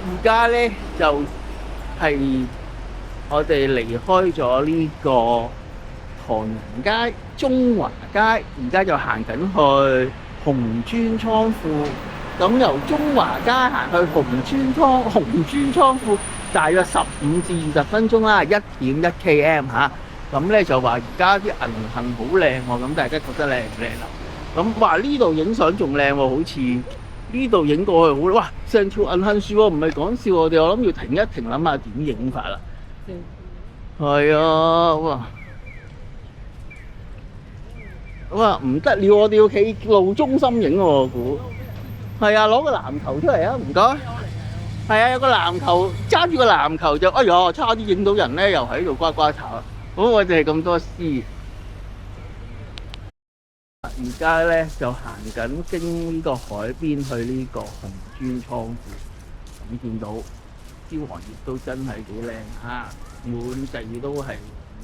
而家咧就係、我哋離開咗呢個唐人街、中華街，而家就行緊去紅磚倉庫。咁由中華街行去紅磚倉庫，大約15至20分鐘啦，1.1 km 嚇。咁咧就話而家啲銀杏好靚喎，咁大家覺得靚唔靚啊？咁哇呢度影相仲靚喎，好似呢度影過去好，哇成條銀杏樹喎，唔係講笑，我諗要停一停，諗下點影法啦。係啊，哇唔得了，我哋要企路中心影喎，我估。係啊，攞個籃球出嚟啊，唔該。係啊，有個籃球，揸住個籃球就，哎呀，差啲影到人咧，又喺度呱呱炒。好，我哋係咁多詩。而家咧就行緊經呢個海邊去呢個紅磚倉庫，咁見到啲黃葉都真係幾靚嚇，滿地都係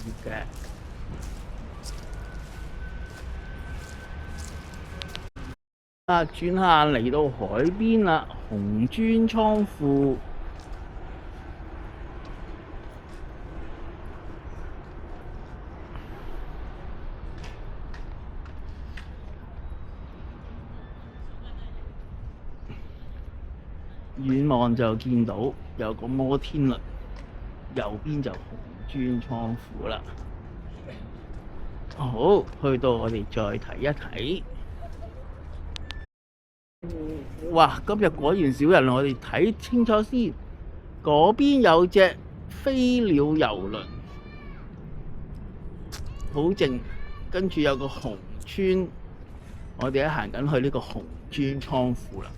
葉嘅。轉下嚟到海邊啦，紅磚倉庫。遠望就見到有個摩天輪，右邊就紅磚倉庫啦。好，去到我哋再睇一睇。哇！今日果然少人，我哋睇清楚先。嗰邊有隻飛鳥遊輪，好靜。跟住有個紅磚，我哋行緊去呢個紅磚倉庫啦。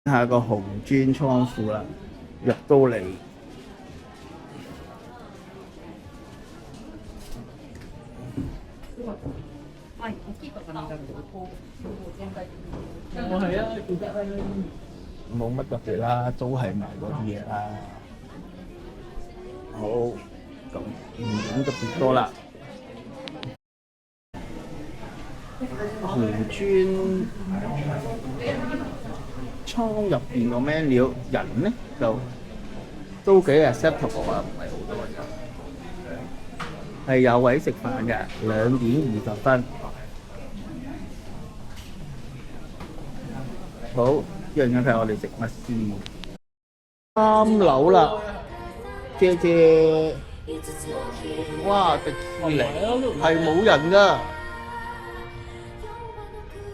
下個紅磚倉庫啦，入到嚟。冇乜特別啦，都係賣嗰啲嘢啦。好，咁唔影特別多啦。紅磚倉入邊個 menu 人咧就都幾 acceptable 啊，唔係好多人，係有位食飯嘅，2點20分。好，一陣間睇我哋食乜先。3樓啦，姐姐，哇！迪士尼係冇人㗎，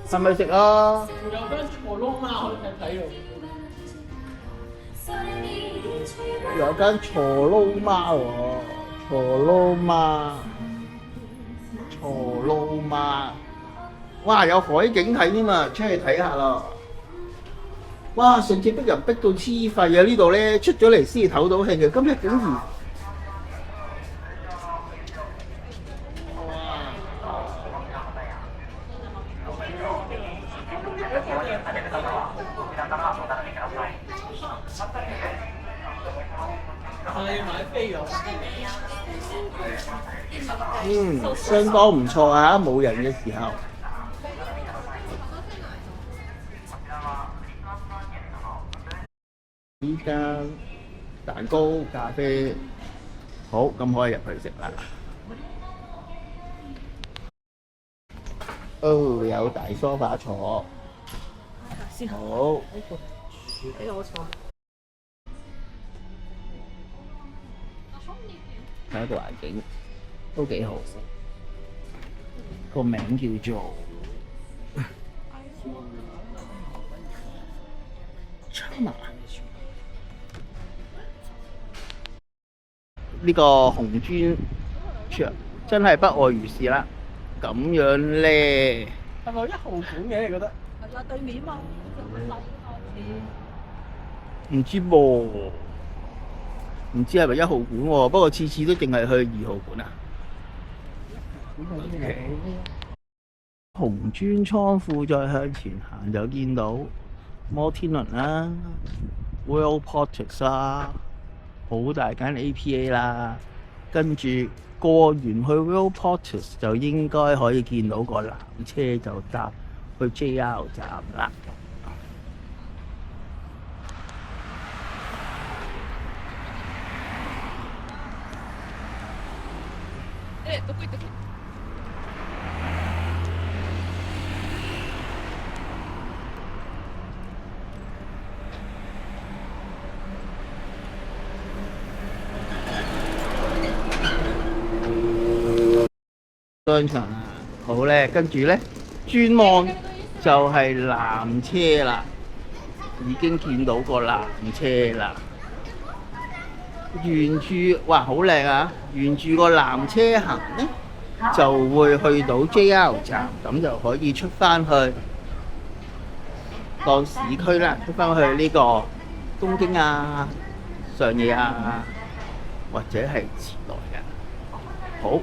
係咪食啊？有間坐撈媽，我睇到。有間坐撈媽喎，坐撈媽，哇！有海景睇添啊，出去睇下咯。哇！上次逼人逼到黐肺啊！呢度咧出咗嚟先唞到氣嘅，今日竟然相當唔錯啊！冇人嘅時候。呢間蛋糕、咖啡，好，咁可以入去食啦。哦，有大梳化坐。好。俾我坐。睇一個環境都幾好，個名叫做Chama。呢個紅磚牆真係不外如是啦。咁樣咧，係咪1號館嘅？你覺得？係啊，對面嘛。唔知噃，唔知係咪1號館喎？不過次次都淨係去2號館啊。紅磚倉庫再向前行就見到摩天輪啦、World Portage 啦。好大間 APA 啦，跟住過完去 World Portage 就應該可以見到個纜車，就搭去 JR 站啦。商場啊，好咧，跟住咧轉望就係纜車啦，已經見到個纜車啦。沿住哇好靚啊！沿住個纜車行咧，就會去到 JR 站，咁就可以出翻去當市區啦，出翻去呢個東京啊、上野啊，或者係池袋嘅。好，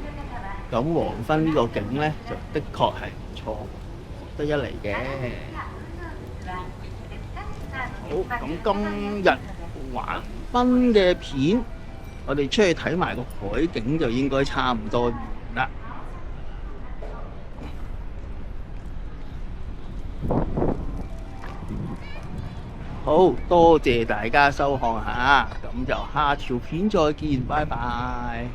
咁黃昏呢個景咧，就的確係唔錯，得一嚟嘅。好，咁今日黃昏嘅片，我哋出去睇埋個海景就應該差唔多完啦。好多謝大家收看下，咁就下條片再見，拜拜。